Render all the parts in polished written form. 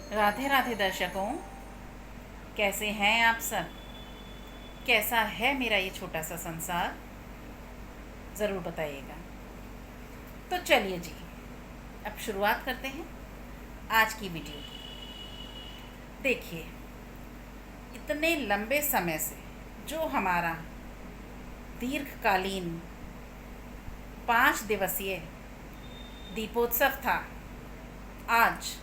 राधे राधे दर्शकों, कैसे हैं आप सब। कैसा है मेरा ये छोटा सा संसार, ज़रूर बताइएगा। तो चलिए जी, अब शुरुआत करते हैं आज की वीडियो की। देखिए, इतने लंबे समय से जो हमारा दीर्घकालीन 5 दिवसीय दीपोत्सव था, आज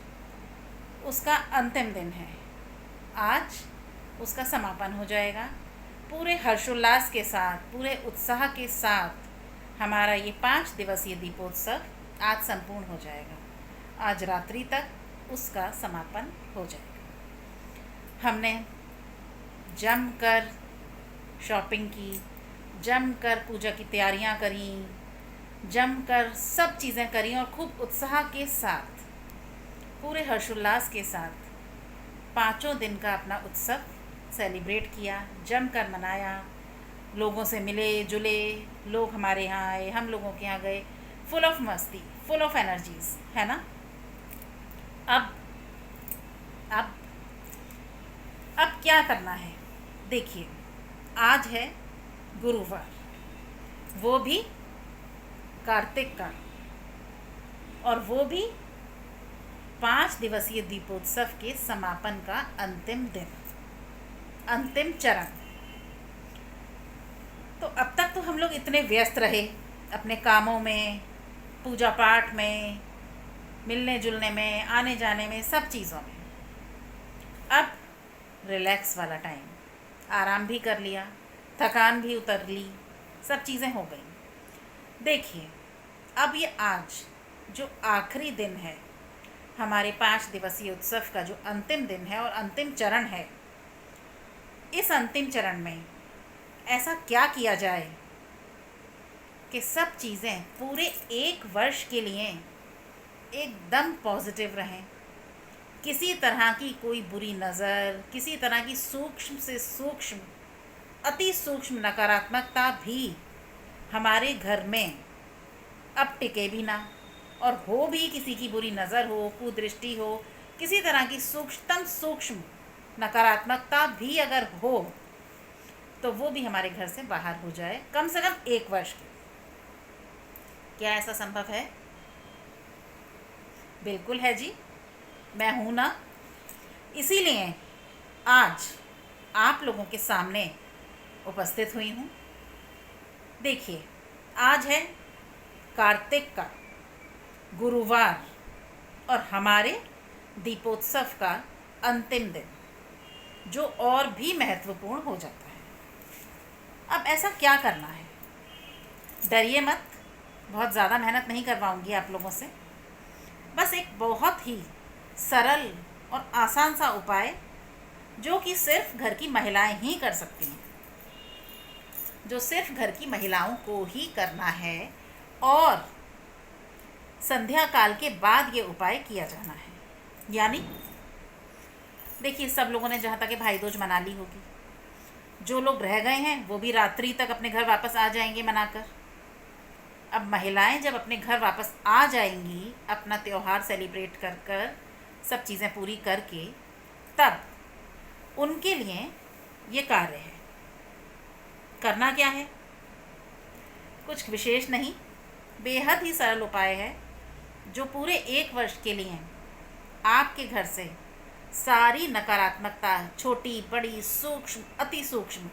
उसका अंतिम दिन है। आज उसका समापन हो जाएगा। पूरे हर्षोल्लास के साथ, पूरे उत्साह के साथ हमारा ये 5 दिवसीय दीपोत्सव आज संपूर्ण हो जाएगा। आज रात्रि तक उसका समापन हो जाएगा। हमने जमकर शॉपिंग की, जमकर पूजा की तैयारियां करी, जमकर सब चीज़ें करी और खूब उत्साह के साथ, पूरे हर्षोल्लास के साथ 5 दिन का अपना उत्सव सेलिब्रेट किया, जमकर मनाया। लोगों से मिले जुले, लोग हमारे यहाँ आए, हम लोगों के यहाँ गए, फुल ऑफ मस्ती, फुल ऑफ एनर्जीज, है ना। अब अब अब क्या करना है। देखिए, आज है गुरुवार, वो भी कार्तिक का, और वो भी 5 दिवसीय दीपोत्सव के समापन का अंतिम दिन, अंतिम चरण। तो अब तक तो हम लोग इतने व्यस्त रहे अपने कामों में, पूजा पाठ में, मिलने जुलने में, आने जाने में, सब चीज़ों में। अब रिलैक्स वाला टाइम, आराम भी कर लिया, थकान भी उतर ली, सब चीज़ें हो गई। देखिए, अब ये आज जो आखिरी दिन है हमारे 5 दिवसीय उत्सव का, जो अंतिम दिन है और अंतिम चरण है, इस अंतिम चरण में ऐसा क्या किया जाए कि सब चीज़ें पूरे 1 वर्ष के लिए एकदम पॉजिटिव रहें। किसी तरह की कोई बुरी नज़र, किसी तरह की सूक्ष्म से सूक्ष्म, अति सूक्ष्म नकारात्मकता भी हमारे घर में अब टिके भी ना, और हो भी किसी की बुरी नज़र हो, कुदृष्टि हो, किसी तरह की सूक्ष्मतम सूक्ष्म नकारात्मकता भी अगर हो, तो वो भी हमारे घर से बाहर हो जाए, कम से कम 1 वर्ष की। क्या ऐसा संभव है? बिल्कुल है जी, मैं हूँ ना। इसीलिए आज आप लोगों के सामने उपस्थित हुई हूँ। देखिए, आज है कार्तिक का गुरुवार और हमारे दीपोत्सव का अंतिम दिन, जो और भी महत्वपूर्ण हो जाता है। अब ऐसा क्या करना है? डरिए मत, बहुत ज़्यादा मेहनत नहीं करवाऊंगी आप लोगों से। बस एक बहुत ही सरल और आसान सा उपाय, जो कि सिर्फ घर की महिलाएं ही कर सकती हैं, जो सिर्फ घर की महिलाओं को ही करना है, और संध्या काल के बाद ये उपाय किया जाना है। यानी देखिए, सब लोगों ने जहाँ तक कि भाई दूज मना ली होगी, जो लोग रह गए हैं वो भी रात्रि तक अपने घर वापस आ जाएंगे मनाकर। अब महिलाएं जब अपने घर वापस आ जाएंगी, अपना त्यौहार सेलिब्रेट कर कर, सब चीज़ें पूरी करके, तब उनके लिए ये कार्य है। करना क्या है? कुछ विशेष नहीं, बेहद ही सरल उपाय है, जो पूरे 1 वर्ष के लिए आपके घर से सारी नकारात्मकता, छोटी बड़ी सूक्ष्म अति सूक्ष्म,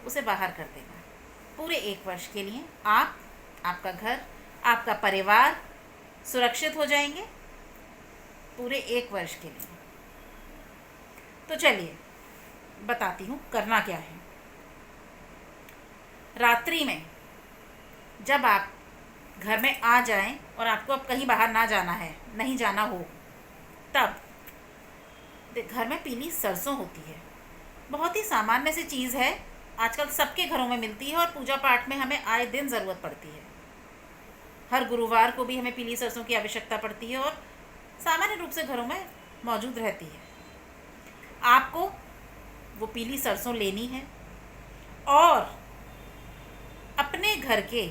उसे बाहर कर देगा। पूरे 1 वर्ष के लिए आप, आपका घर, आपका परिवार सुरक्षित हो जाएंगे, पूरे 1 वर्ष के लिए। तो चलिए बताती हूँ करना क्या है। रात्रि में जब आप घर में आ जाएं और आपको अब कहीं बाहर ना जाना है, नहीं जाना हो, तब घर में पीली सरसों होती है। बहुत ही सामान्य सी चीज़ है, आजकल सबके घरों में मिलती है, और पूजा पाठ में हमें आए दिन ज़रूरत पड़ती है। हर गुरुवार को भी हमें पीली सरसों की आवश्यकता पड़ती है, और सामान्य रूप से घरों में मौजूद रहती है। आपको वो पीली सरसों लेनी है, और अपने घर के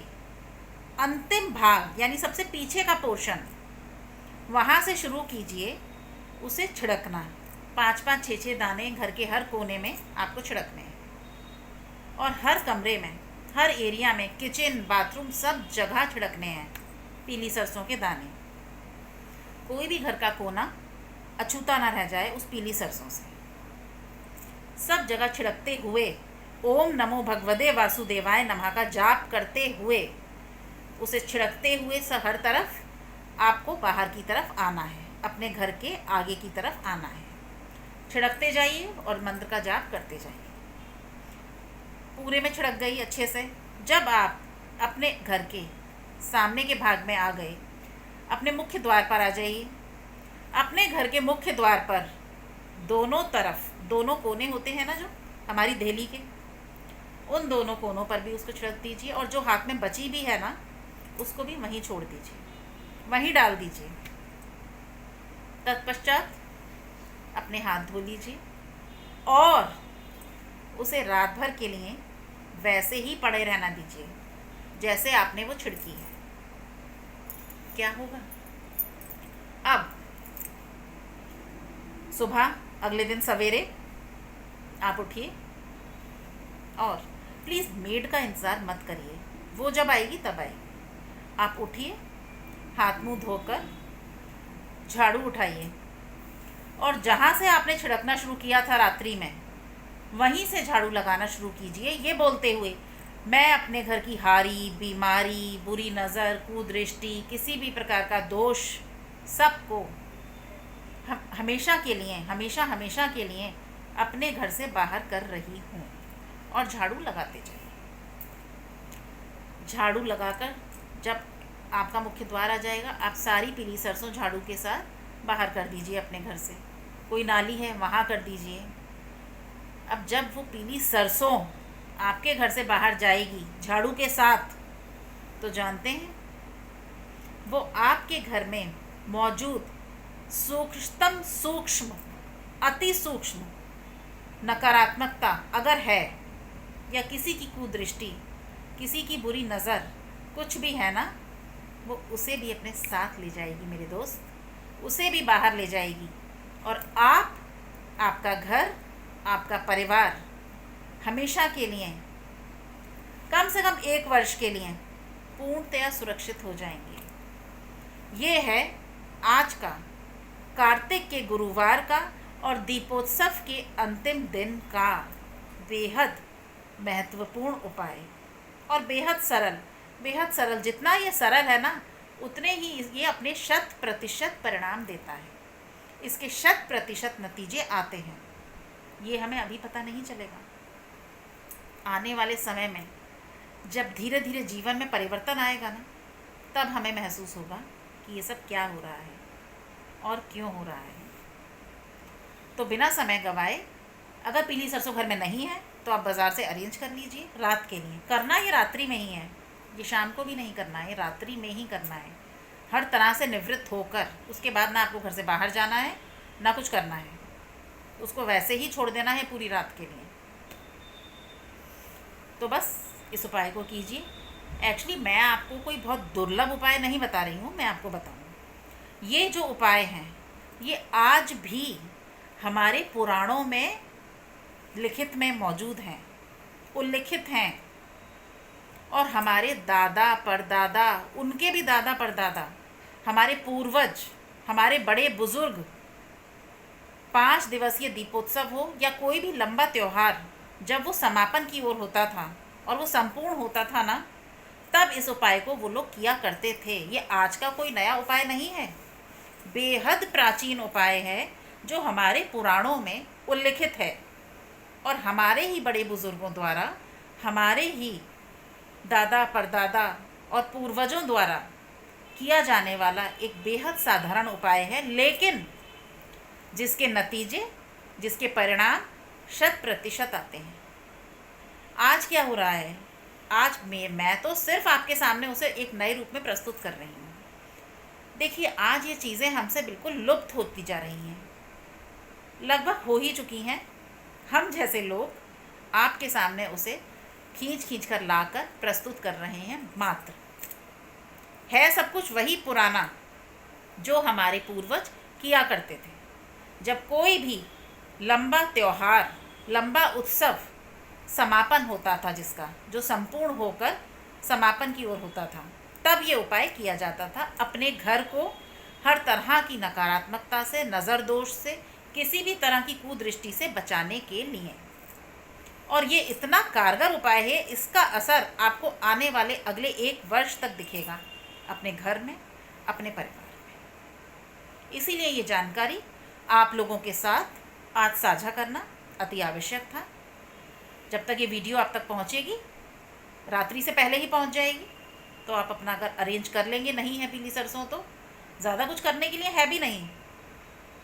अंतिम भाग, यानी सबसे पीछे का पोर्शन, वहाँ से शुरू कीजिए, उसे छिड़कना। 5-5, 6-6 दाने घर के हर कोने में आपको छिड़कने हैं, और हर कमरे में, हर एरिया में, किचन, बाथरूम, सब जगह छिड़कने हैं पीली सरसों के दाने। कोई भी घर का कोना अछूता ना रह जाए उस पीली सरसों से। सब जगह छिड़कते हुए ओम नमो भगवते वासुदेवाय नमः का जाप करते हुए, उसे छिड़कते हुए हर तरफ आपको बाहर की तरफ आना है, अपने घर के आगे की तरफ आना है। छिड़कते जाइए और मंत्र का जाप करते जाइए। पूरे में छिड़क गई अच्छे से। जब आप अपने घर के सामने के भाग में आ गए, अपने मुख्य द्वार पर आ जाइए। अपने घर के मुख्य द्वार पर दोनों तरफ, दोनों कोने होते हैं ना जो हमारी देहली के, उन दोनों कोनों पर भी उसको छिड़क दीजिए, और जो हाथ में बची भी है ना उसको भी वहीं छोड़ दीजिए, वहीं डाल दीजिए। तत्पश्चात अपने हाथ धो लीजिए और उसे रात भर के लिए वैसे ही पड़े रहना दीजिए जैसे आपने वो छिड़की है। क्या होगा, अब सुबह अगले दिन सवेरे आप उठिए और प्लीज़ मेड का इंतज़ार मत करिए, वो जब आएगी तब आएगी। आप उठिए, हाथ मुंह धोकर झाड़ू उठाइए, और जहाँ से आपने छिड़कना शुरू किया था रात्रि में, वहीं से झाड़ू लगाना शुरू कीजिए, ये बोलते हुए मैं अपने घर की हारी, बीमारी, बुरी नज़र, कुदृष्टि, किसी भी प्रकार का दोष, सबको हमेशा के लिए, हमेशा के लिए अपने घर से बाहर कर रही हूँ। और झाड़ू लगाते जाइए। झाड़ू लगाकर जब आपका मुख्य द्वार आ जाएगा, आप सारी पीली सरसों झाड़ू के साथ बाहर कर दीजिए अपने घर से। कोई नाली है वहाँ कर दीजिए। अब जब वो पीली सरसों आपके घर से बाहर जाएगी झाड़ू के साथ, तो जानते हैं वो आपके घर में मौजूद सूक्ष्मतम सूक्ष्म, अति सूक्ष्म नकारात्मकता अगर है, या किसी की कुदृष्टि, किसी की बुरी नज़र, कुछ भी है ना, वो उसे भी अपने साथ ले जाएगी मेरे दोस्त, उसे भी बाहर ले जाएगी। और आप, आपका घर, आपका परिवार हमेशा के लिए, कम से कम 1 वर्ष के लिए पूर्णतया सुरक्षित हो जाएंगे। ये है आज का कार्तिक के गुरुवार का और दीपोत्सव के अंतिम दिन का बेहद महत्वपूर्ण उपाय, और बेहद सरल। जितना ये सरल है ना, उतने ही ये अपने 100% परिणाम देता है। इसके 100% नतीजे आते हैं। ये हमें अभी पता नहीं चलेगा। आने वाले समय में जब धीरे धीरे जीवन में परिवर्तन आएगा ना, तब हमें महसूस होगा कि ये सब क्या हो रहा है और क्यों हो रहा है। तो बिना समय गवाए, अगर पीली सरसों घर में नहीं है तो आप बाज़ार से अरेंज कर लीजिए रात के लिए। करना ये रात्रि में ही है, ये शाम को भी नहीं करना है, रात्रि में ही करना है। हर तरह से निवृत्त होकर उसके बाद ना आपको घर से बाहर जाना है, ना कुछ करना है, उसको वैसे ही छोड़ देना है पूरी रात के लिए। तो बस इस उपाय को कीजिए। एक्चुअली मैं आपको कोई बहुत दुर्लभ उपाय नहीं बता रही हूँ, मैं आपको बताऊँ ये जो उपाय हैं ये आज भी हमारे पुराणों में लिखित में मौजूद हैं, उल्लिखित हैं। और हमारे दादा परदादा, उनके भी दादा परदादा, हमारे पूर्वज, हमारे बड़े बुजुर्ग 5 दिवसीय दीपोत्सव हो या कोई भी लंबा त्यौहार, जब वो समापन की ओर होता था और वो संपूर्ण होता था ना, तब इस उपाय को वो लोग किया करते थे। ये आज का कोई नया उपाय नहीं है, बेहद प्राचीन उपाय है जो हमारे पुराणों में उल्लिखित है, और हमारे ही बड़े बुजुर्गों द्वारा, हमारे ही दादा परदादा और पूर्वजों द्वारा किया जाने वाला एक बेहद साधारण उपाय है, लेकिन जिसके नतीजे, जिसके परिणाम 100% आते हैं। आज क्या हो रहा है, आज मैं तो सिर्फ आपके सामने उसे एक नए रूप में प्रस्तुत कर रही हूँ। देखिए, आज ये चीज़ें हमसे बिल्कुल लुप्त होती जा रही हैं, लगभग हो ही चुकी हैं। हम जैसे लोग आपके सामने उसे खींच कर लाकर प्रस्तुत कर रहे हैं मात्र। है सब कुछ वही पुराना जो हमारे पूर्वज किया करते थे। जब कोई भी लंबा त्यौहार, लंबा उत्सव समापन होता था, जिसका जो संपूर्ण होकर समापन की ओर होता था, तब ये उपाय किया जाता था अपने घर को हर तरह की नकारात्मकता से, नज़र दोष से, किसी भी तरह की कुदृष्टि से बचाने के लिए। और ये इतना कारगर उपाय है, इसका असर आपको आने वाले अगले 1 वर्ष तक दिखेगा अपने घर में, अपने परिवार में। इसीलिए ये जानकारी आप लोगों के साथ आज साझा करना अति आवश्यक था। जब तक ये वीडियो आप तक पहुंचेगी, रात्रि से पहले ही पहुंच जाएगी, तो आप अपना अगर अरेंज कर लेंगे। नहीं है पीली सरसों तो ज़्यादा कुछ करने के लिए है भी नहीं,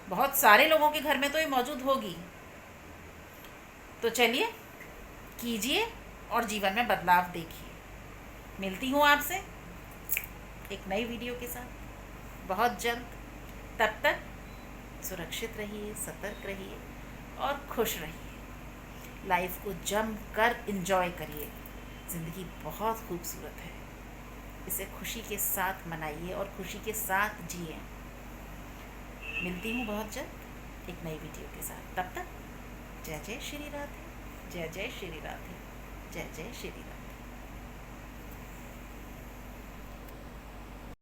बहुत सारे लोगों के घर में तो ये मौजूद होगी। तो चलिए कीजिए और जीवन में बदलाव देखिए। मिलती हूँ आपसे एक नई वीडियो के साथ बहुत जल्द। तब तक सुरक्षित रहिए, सतर्क रहिए और खुश रहिए। लाइफ को जम कर एंजॉय करिए। ज़िंदगी बहुत खूबसूरत है, इसे खुशी के साथ मनाइए और खुशी के साथ जिए। मिलती हूँ बहुत जल्द एक नई वीडियो के साथ। तब तक जय जय श्री राधे, जय जय श्री राधे, जय जय श्री राधे।